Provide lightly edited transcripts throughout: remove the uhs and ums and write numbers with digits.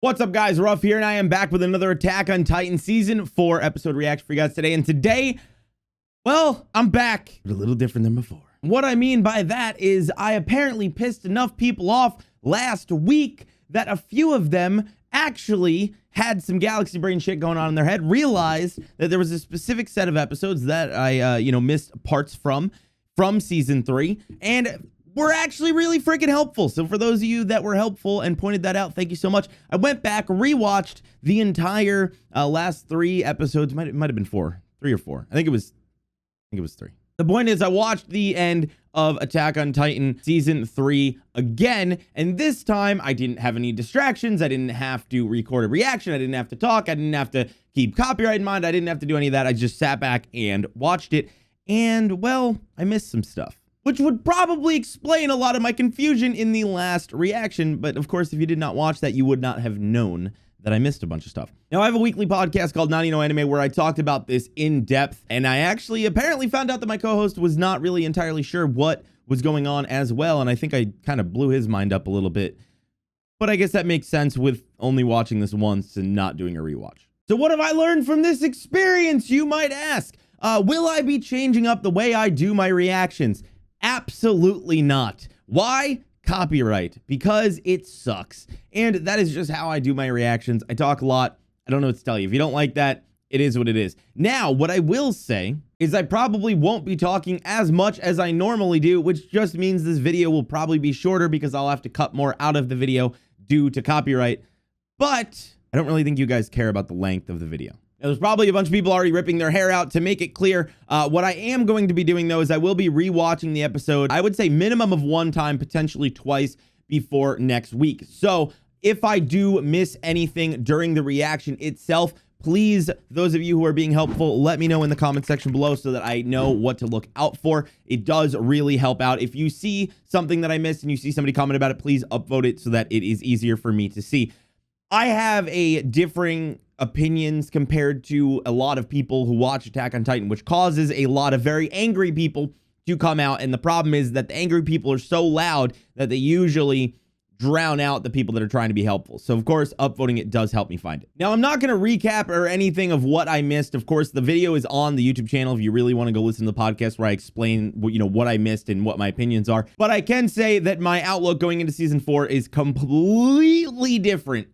What's up, guys? Ruff here, and I am back with another Attack on Titan Season 4 episode reaction for you guys today. And today, well, I'm back, but a little different than before. What I mean by that is I apparently pissed enough people off last week that a few of them actually had some galaxy brain shit going on in their head, realized that there was a specific set of episodes that I, missed parts from Season 3, and were actually really freaking helpful. So for those of you that were helpful and pointed that out, thank you so much. I went back, rewatched the entire last 3 episodes. It might have been 4, 3 or 4. I think it was 3. The point is, I watched the end of Attack on Titan Season 3 again, and this time I didn't have any distractions. I didn't have to record a reaction. I didn't have to talk. I didn't have to keep copyright in mind. I didn't have to do any of that. I just sat back and watched it, and, well, I missed some stuff, which would probably explain a lot of my confusion in the last reaction. But of course, if you did not watch that, you would not have known that I missed a bunch of stuff. Now, I have a weekly podcast called Nani no Anime where I talked about this in depth, and I actually apparently found out that my co-host was not really entirely sure what was going on as well, and I think I kind of blew his mind up a little bit. But I guess that makes sense with only watching this once and not doing a rewatch. So what have I learned from this experience, you might ask? Will I be changing up the way I do my reactions? Absolutely not. Why? Copyright. Because it sucks. And that is just how I do my reactions. I talk a lot. I don't know what to tell you. If you don't like that, it is what it is. Now, what I will say is I probably won't be talking as much as I normally do, which just means this video will probably be shorter because I'll have to cut more out of the video due to copyright. But I don't really think you guys care about the length of the video. Now, there's probably a bunch of people already ripping their hair out. To make it clear, what I am going to be doing, though, is I will be rewatching the episode, I would say minimum of 1 time, potentially twice before next week. So if I do miss anything during the reaction itself, please, those of you who are being helpful, let me know in the comment section below so that I know what to look out for. It does really help out. If you see something that I missed and you see somebody comment about it, please upvote it so that it is easier for me to see. I have a differing opinions compared to a lot of people who watch Attack on Titan, which causes a lot of very angry people to come out. And the problem is that the angry people are so loud that they usually drown out the people that are trying to be helpful. So, of course, upvoting it does help me find it. Now, I'm not going to recap or anything of what I missed. Of course, the video is on the YouTube channel if you really want to go listen to the podcast where I explain what I missed and what my opinions are. But I can say that my outlook going into Season 4 is completely different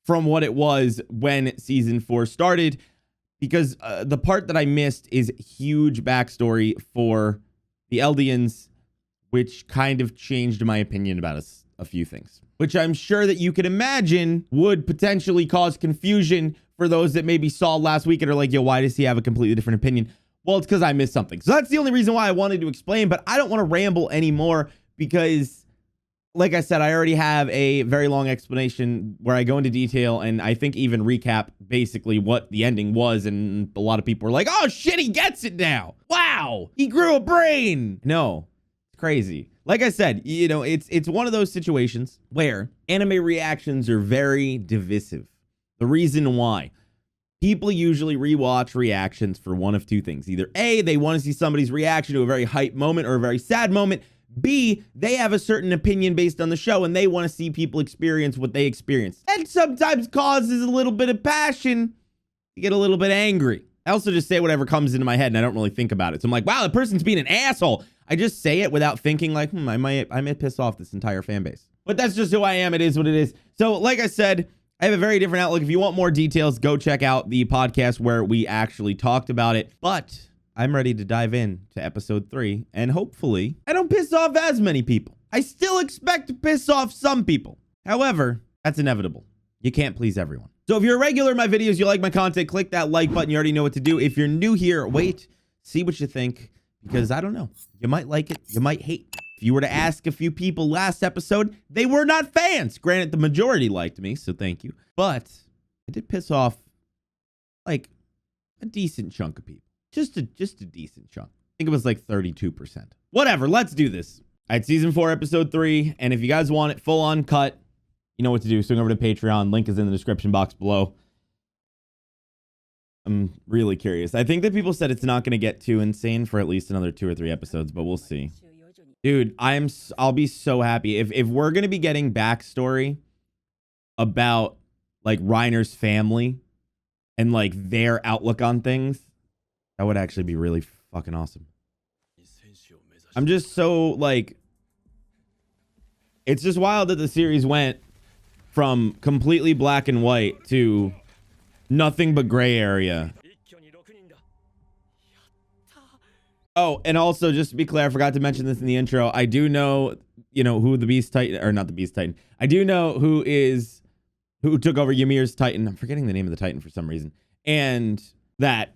from what it was when Season 4 started, because the part that I missed is huge backstory for the Eldians, which kind of changed my opinion about a few things, which I'm sure that you could imagine would potentially cause confusion for those that maybe saw last week and are like, yo, why does he have a completely different opinion? Well, it's because I missed something. So that's the only reason why I wanted to explain, but I don't want to ramble anymore because, like I said, I already have a very long explanation where I go into detail and I think even recap basically what the ending was. And a lot of people were like, oh shit, he gets it now. Wow, he grew a brain. No, it's crazy. Like I said, it's one of those situations where anime reactions are very divisive. The reason why: people usually rewatch reactions for one of two things. Either A, they want to see somebody's reaction to a very hype moment or a very sad moment. B, they have a certain opinion based on the show and they want to see people experience what they experienced. And sometimes causes a little bit of passion to get a little bit angry. I also just say whatever comes into my head and I don't really think about it. So I'm like, wow, the person's being an asshole. I just say it without thinking like, I might piss off this entire fan base. But that's just who I am. It is what it is. So like I said, I have a very different outlook. If you want more details, go check out the podcast where we actually talked about it. But I'm ready to dive in to episode 3, and hopefully I don't piss off as many people. I still expect to piss off some people. However, that's inevitable. You can't please everyone. So if you're a regular in my videos, you like my content, click that like button. You already know what to do. If you're new here, wait, see what you think, because I don't know. You might like it, you might hate it. If you were to ask a few people last episode, they were not fans. Granted, the majority liked me, so thank you. But I did piss off like a decent chunk of people. Just a decent chunk. I think it was like 32%. Whatever, let's do this. All right, Season 4, Episode 3. And if you guys want it full uncut, you know what to do. Swing over to Patreon. Link is in the description box below. I'm really curious. I think that people said it's not going to get too insane for at least another 2 or 3 episodes, but we'll see. Dude, I'll be so happy. If we're going to be getting backstory about like Reiner's family and like their outlook on things, that would actually be really fucking awesome. I'm just so like, it's just wild that the series went from completely black and white to nothing but gray area. Oh, and also just to be clear, I forgot to mention this in the intro. I do know, you know, who the Beast Titan, or not the Beast Titan. I do know who took over Ymir's Titan. I'm forgetting the name of the Titan for some reason. And that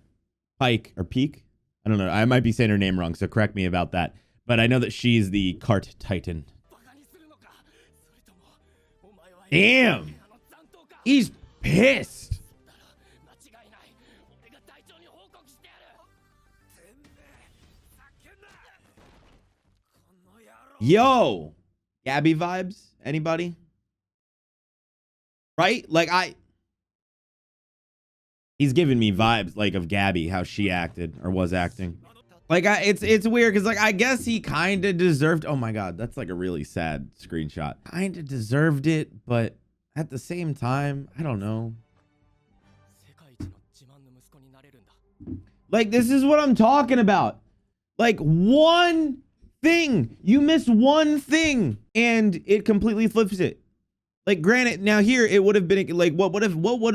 Pike or Peak, I don't know. I might be saying her name wrong, so correct me about that. But I know that she's the Cart Titan. Damn. He's pissed. Yo, Gabby vibes? Anybody? Right? Like he's giving me vibes like of Gabby, how she acted or was acting. Like it's weird because like I guess he kind of deserved. Oh my god, that's like a really sad screenshot. Kind of deserved it, but at the same time, I don't know. Like this is what I'm talking about. Like one thing, you miss one thing, and it completely flips it. Like granted, now here it would have been like what would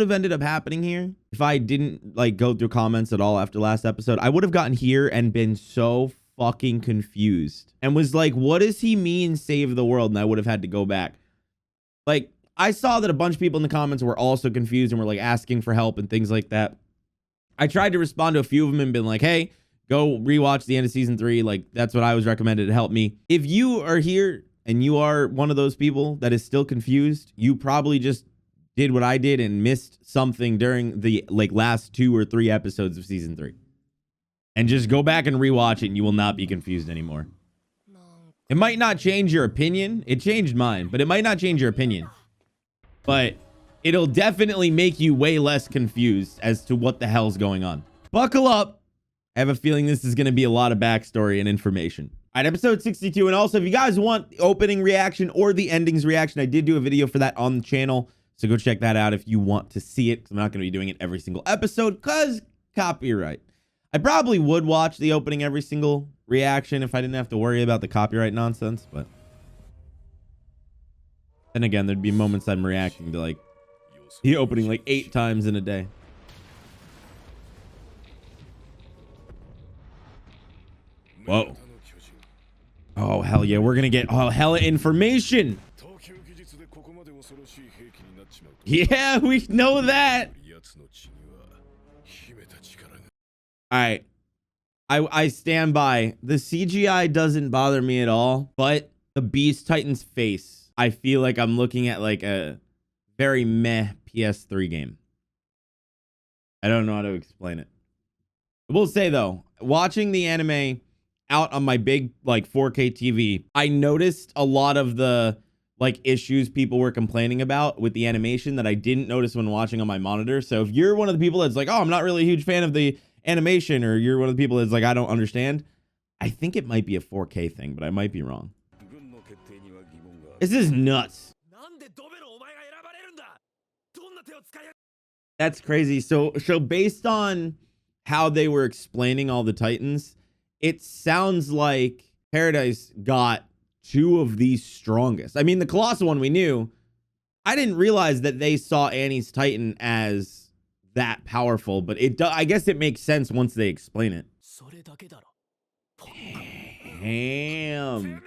have ended up happening here if I didn't like go through comments at all after last episode. I would have gotten here and been so fucking confused and was like, what does he mean save the world? And I would have had to go back. Like I saw that a bunch of people in the comments were also confused and were like asking for help and things like that. I tried to respond to a few of them and been like, hey, go rewatch the end of season 3. Like that's what I was recommended to help me. If you are here and you are one of those people that is still confused, you probably just did what I did and missed something during the like last 2 or 3 episodes of season 3. And just go back and rewatch it and you will not be confused anymore. It might not change your opinion. It changed mine, but it might not change your opinion. But it'll definitely make you way less confused as to what the hell's going on. Buckle up. I have a feeling this is going to be a lot of backstory and information. All right, episode 62. And also, if you guys want the opening reaction or the endings reaction, I did do a video for that on the channel. So go check that out if you want to see it, because I'm not going to be doing it every single episode because copyright. I probably would watch the opening every single reaction if I didn't have to worry about the copyright nonsense. But then again, there'd be moments I'm reacting to like the opening like 8 times in a day. Whoa. Oh, hell yeah. We're going to get hella information. Yeah, we know that. All right. I stand by. The CGI doesn't bother me at all, but the Beast Titan's face, I feel like I'm looking at like a very meh PS3 game. I don't know how to explain it. I will say though, watching the anime out on my big like 4K TV, I noticed a lot of the like issues people were complaining about with the animation that I didn't notice when watching on my monitor. So if you're one of the people that's like, oh, I'm not really a huge fan of the animation, or you're one of the people that's like, I don't understand, I think it might be a 4K thing, but I might be wrong. This is nuts. That's crazy. So based on how they were explaining all the Titans, it sounds like Paradise got 2 of the strongest. I mean, the Colossal one we knew. I didn't realize that they saw Annie's Titan as that powerful, but I guess it makes sense once they explain it. Damn.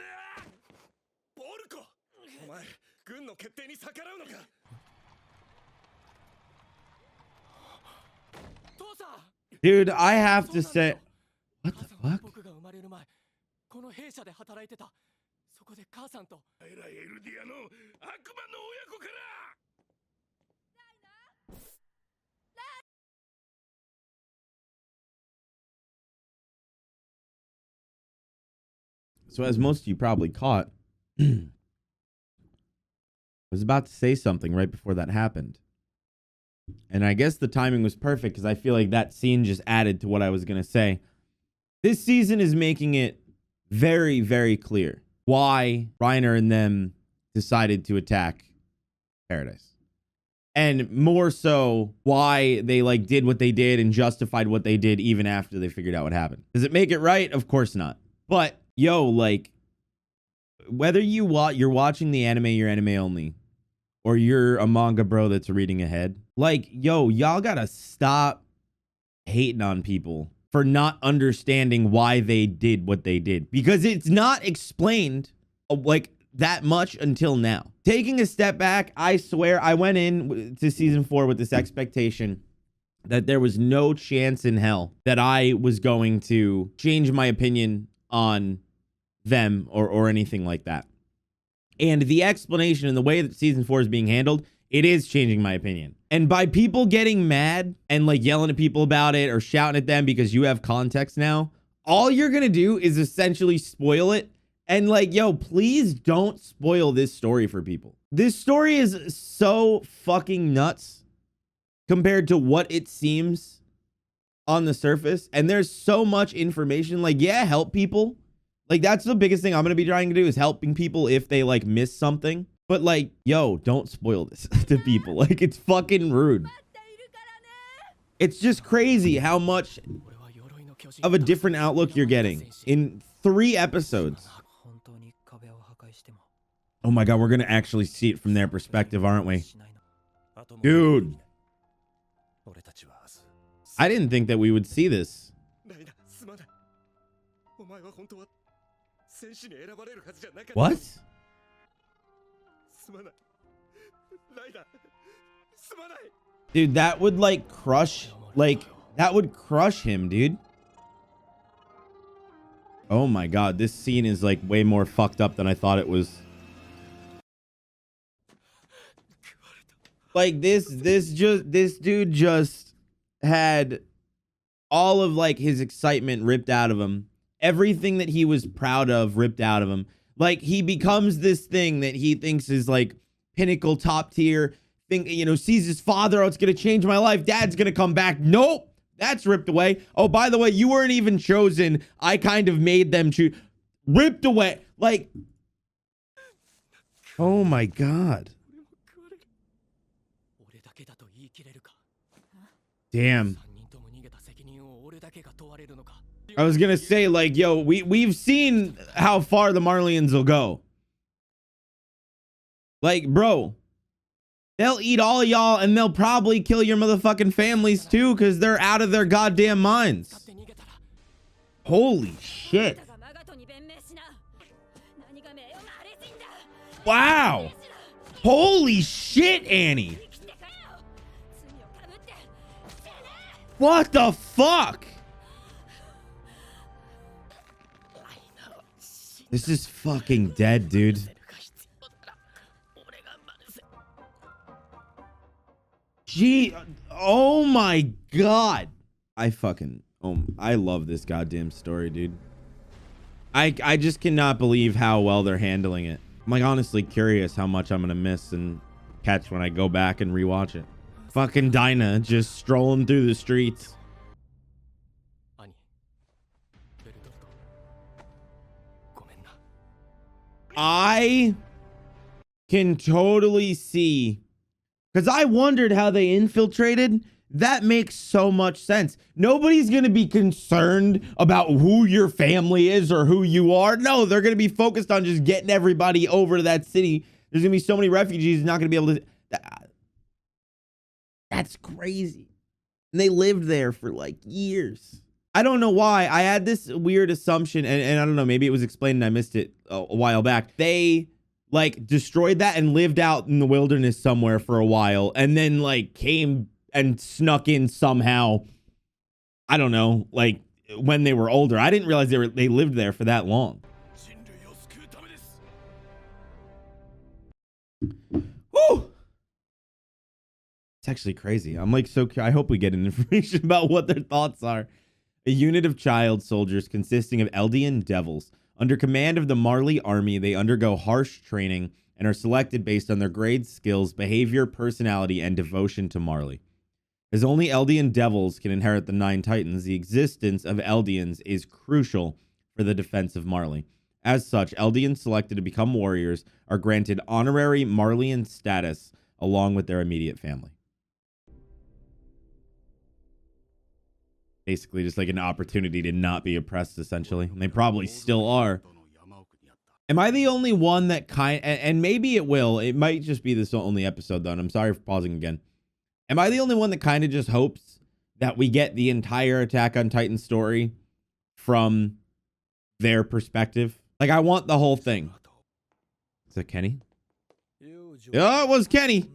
Dude, I have to say, what the fuck? So as most of you probably caught, I was about to say something right before that happened. And I guess the timing was perfect because I feel like that scene just added to what I was going to say. This season is making it very, very clear why Reiner and them decided to attack Paradise. and more so why they like did what they did and justified what they did even after they figured out what happened. Does it make it right? Of course not. But yo, like, whether you're watching the anime, you're anime only, or you're a manga bro that's reading ahead, like, yo, y'all gotta stop hating on people for not understanding why they did what they did, because it's not explained like that much until now. Taking a step back, I swear I went in to season 4 with this expectation that there was no chance in hell that I was going to change my opinion on them or anything like that. And the explanation and the way that season 4 is being handled, it is changing my opinion. And by people getting mad and like yelling at people about it or shouting at them because you have context now, all you're going to do is essentially spoil it. And like, yo, please don't spoil this story for people. This story is so fucking nuts compared to what it seems on the surface. And there's so much information. Like, yeah, help people. Like, that's the biggest thing I'm going to be trying to do, is helping people if they like miss something. But like, yo, don't spoil this to people. Like, it's fucking rude. It's just crazy how much of a different outlook you're getting in 3 episodes. Oh my God, we're going to actually see it from their perspective, aren't we? Dude. I didn't think that we would see this. What? Dude, that would like crush, that would crush him, dude. Oh my God, this scene is like way more fucked up than I thought it was. Like this dude just had all of like his excitement ripped out of him. Everything that he was proud of ripped out of him. Like, he becomes this thing that he thinks is like pinnacle, top tier thing, you know, sees his father. Oh, it's going to change my life. Dad's going to come back. Nope. That's ripped away. Oh, by the way, you weren't even chosen. I kind of made them choose. Ripped away. Like, oh my God. Damn. I was gonna say, like, yo, we've seen how far the Marlians will go. Like, bro, they'll eat all of y'all and they'll probably kill your motherfucking families too, because they're out of their goddamn minds. Holy shit. Wow. Holy shit, Annie. What the fuck? This is fucking dead, dude. Gee, oh my God. I love this goddamn story, dude. I just cannot believe how well they're handling it. I'm like honestly curious how much I'm gonna miss and catch when I go back and rewatch it. Fucking Dinah just strolling through the streets. I can totally see, because I wondered how they infiltrated. That makes so much sense. Nobody's going to be concerned about who your family is or who you are. No, they're going to be focused on just getting everybody over to that city. There's going to be so many refugees not going to be able to. That's crazy. And they lived there for like years. I don't know why. I had this weird assumption, and I don't know, maybe it was explained and I missed it a while back. They like destroyed that and lived out in the wilderness somewhere for a while, and then like came and snuck in somehow. I don't know, like when they were older. I didn't realize they lived there for that long. Woo! It's actually crazy. I'm like I hope we get an information about what their thoughts are. A unit of child soldiers consisting of Eldian devils. Under command of the Marley army, they undergo harsh training and are selected based on their grades, skills, behavior, personality, and devotion to Marley. As only Eldian devils can inherit the 9 Titans, the existence of Eldians is crucial for the defense of Marley. As such, Eldians selected to become warriors are granted honorary Marleyan status along with their immediate family. Basically just like an opportunity to not be oppressed, essentially. And they probably still are. Am I the only one that and maybe it might just be this only episode though, and I'm sorry for pausing again. Am I the only one that kind of just hopes that we get the entire Attack on Titan story from their perspective? Like, I want the whole thing. Is that Kenny? Oh, it was Kenny.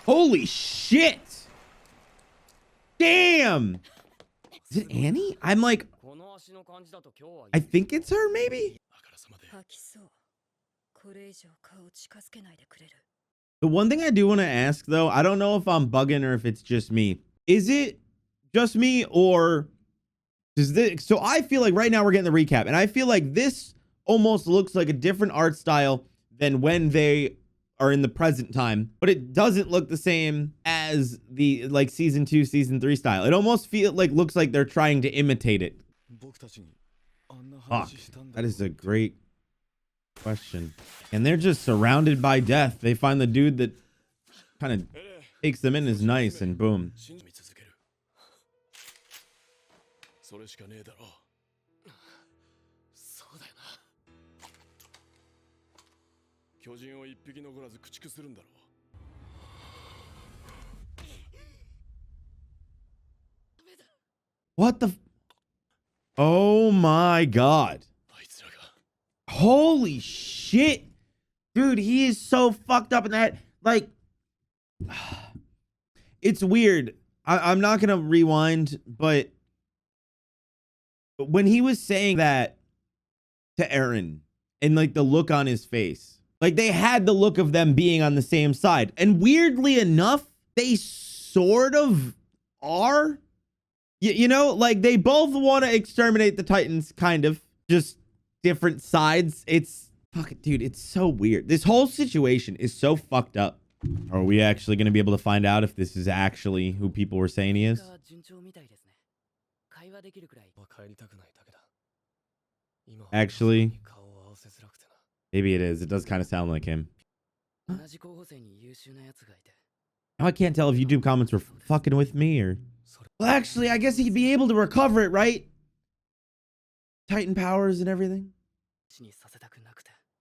Holy shit. Damn. Is it Annie? I'm like, I think it's her, maybe? The one thing I do want to ask, though, I don't know if I'm bugging or if it's just me. Is it just me, or does this... So I feel like right now we're getting the recap, and I feel like this almost looks like a different art style than when they are in the present time, but it doesn't look the same as the like season 2, season 3 style. It almost looks like they're trying to imitate it. Fuck, that is a great question. And they're just surrounded by death. They find the dude that kind of takes them in as nice, and boom. What the... Oh my god. Holy shit. Dude, he is so fucked up in that. Like, it's weird. I'm not gonna rewind, but when he was saying that to Eren, and like the look on his face, like they had the look of them being on the same side, and weirdly enough, they sort of are. You know, like they both want to exterminate the Titans, kind of, just different sides. It's fucking, dude, it's so weird. This whole situation is so fucked up. Are we actually going to be able to find out if this is actually who people were saying he is? Actually, maybe it is. It does kind of sound like him. Now I can't tell if YouTube comments were fucking with me or... Well, actually, I guess he'd be able to recover it, right? Titan powers and everything.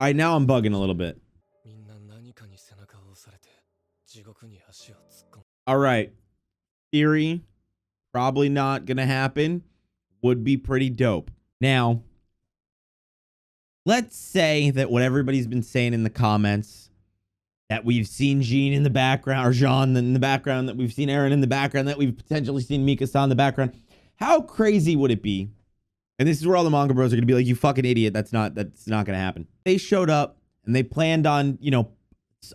All right, now I'm bugging a little bit. All right. Theory, probably not going to happen. Would be pretty dope. Now, let's say that what everybody's been saying in the comments, that we've seen Jean in the background, or Jean in the background, that we've seen Eren in the background, that we've potentially seen Mikasa in the background. How crazy would it be? And this is where all the manga bros are going to be like, you fucking idiot. That's not going to happen. They showed up and they planned on, you know,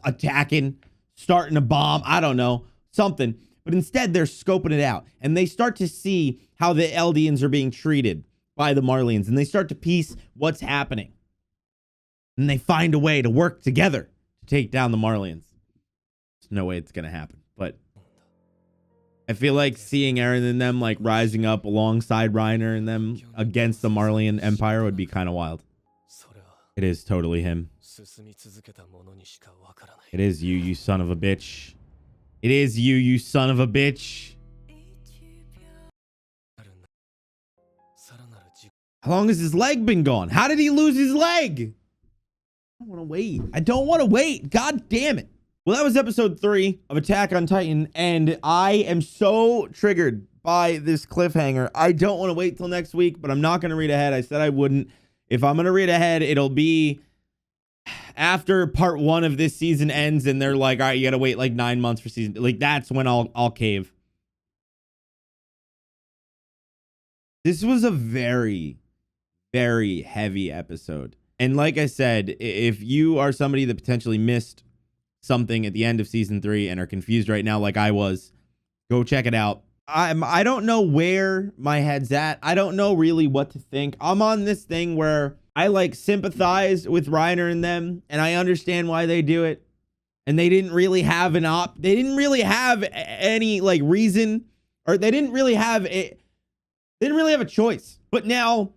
attacking, starting a bomb. I don't know, something. But instead they're scoping it out, and they start to see how the Eldians are being treated by the Marlians, and they start to piece what's happening. And they find a way to work together to take down the Marlians. There's no way it's going to happen. But I feel like seeing Eren and them like rising up alongside Reiner and them against the Marlian Empire would be kind of wild. It is totally him. It is you, you son of a bitch. It is you, you son of a bitch. How long has his leg been gone? How did he lose his leg? I don't want to wait. I don't want to wait. God damn it. Well, that was episode 3 of Attack on Titan, and I am so triggered by this cliffhanger. I don't want to wait till next week, but I'm not going to read ahead. I said I wouldn't. If I'm going to read ahead, it'll be after part 1 of this season ends, and they're like, all right, you got to wait like 9 months for season. Like, that's when I'll cave. This was a very, very heavy episode. And like I said, if you are somebody that potentially missed something at the end of season 3 and are confused right now like I was, go check it out. I don't know where my head's at. I don't know really what to think. I'm on this thing where I like sympathize with Reiner and them, and I understand why they do it. And they didn't really have they didn't really have any like reason, or they didn't really have They didn't really have a choice. But now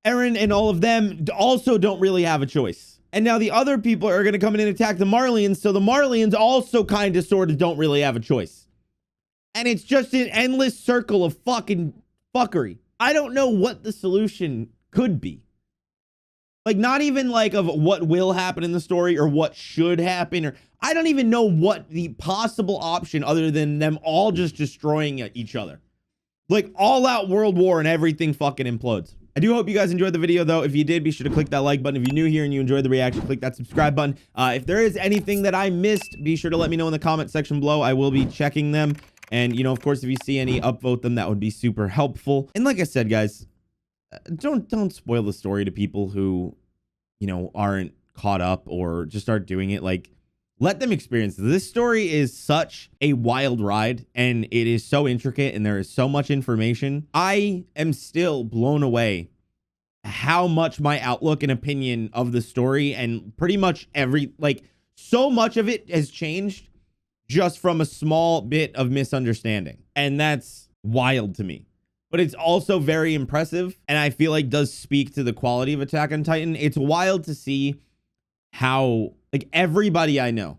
Eren and all of them also don't really have a choice. And now the other people are going to come in and attack the Marlians. So the Marlians also kind of sort of don't really have a choice. And it's just an endless circle of fucking fuckery. I don't know what the solution could be. Like, not even like of what will happen in the story or what should happen, or I don't even know what the possible option other than them all just destroying each other. Like all out world war and everything fucking implodes. I do hope you guys enjoyed the video though. If you did, be sure to click that like button. If you're new here and you enjoyed the reaction, click that subscribe button. If there is anything that I missed, be sure to let me know in the comment section below. I will be checking them. And, you know, of course, if you see any, upvote them. That would be super helpful. And like I said, guys, don't spoil the story to people who, you know, aren't caught up or just start doing it. Like, let them experience it. This story is such a wild ride, and it is so intricate, and there is so much information. I am still blown away how much my outlook and opinion of the story and pretty much so much of it has changed just from a small bit of misunderstanding. And that's wild to me. But it's also very impressive, and I feel like does speak to the quality of Attack on Titan. It's wild to see how, like, everybody I know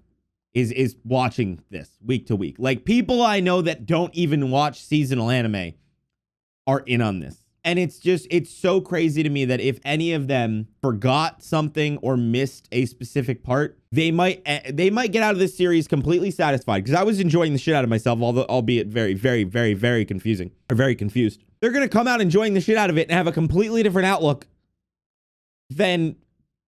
is watching this week to week. Like, people I know that don't even watch seasonal anime are in on this. And it's so crazy to me that if any of them forgot something or missed a specific part, they might get out of this series completely satisfied. Because I was enjoying the shit out of myself, albeit very, very, very, very confusing or very confused. They're going to come out enjoying the shit out of it and have a completely different outlook than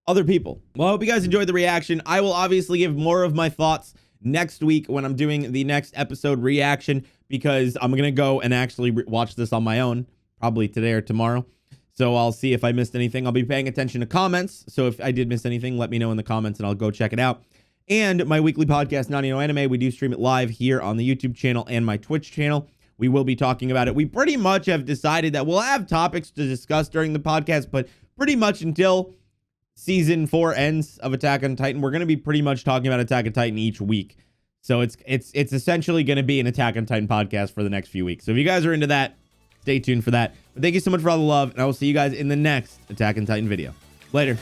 other people. Well, I hope you guys enjoyed the reaction. I will obviously give more of my thoughts next week when I'm doing the next episode reaction, because I'm going to go and actually watch this on my own, probably today or tomorrow. So I'll see if I missed anything. I'll be paying attention to comments. So if I did miss anything, let me know in the comments and I'll go check it out. And my weekly podcast, Naughty No Anime, we do stream it live here on the YouTube channel and my Twitch channel. We will be talking about it. We pretty much have decided that we'll have topics to discuss during the podcast, but pretty much until season 4 ends of Attack on Titan, we're going to be pretty much talking about Attack on Titan each week. So it's essentially going to be an Attack on Titan podcast for the next few weeks. So if you guys are into that, stay tuned for that. But thank you so much for all the love, and I will see you guys in the next Attack on Titan video. Later.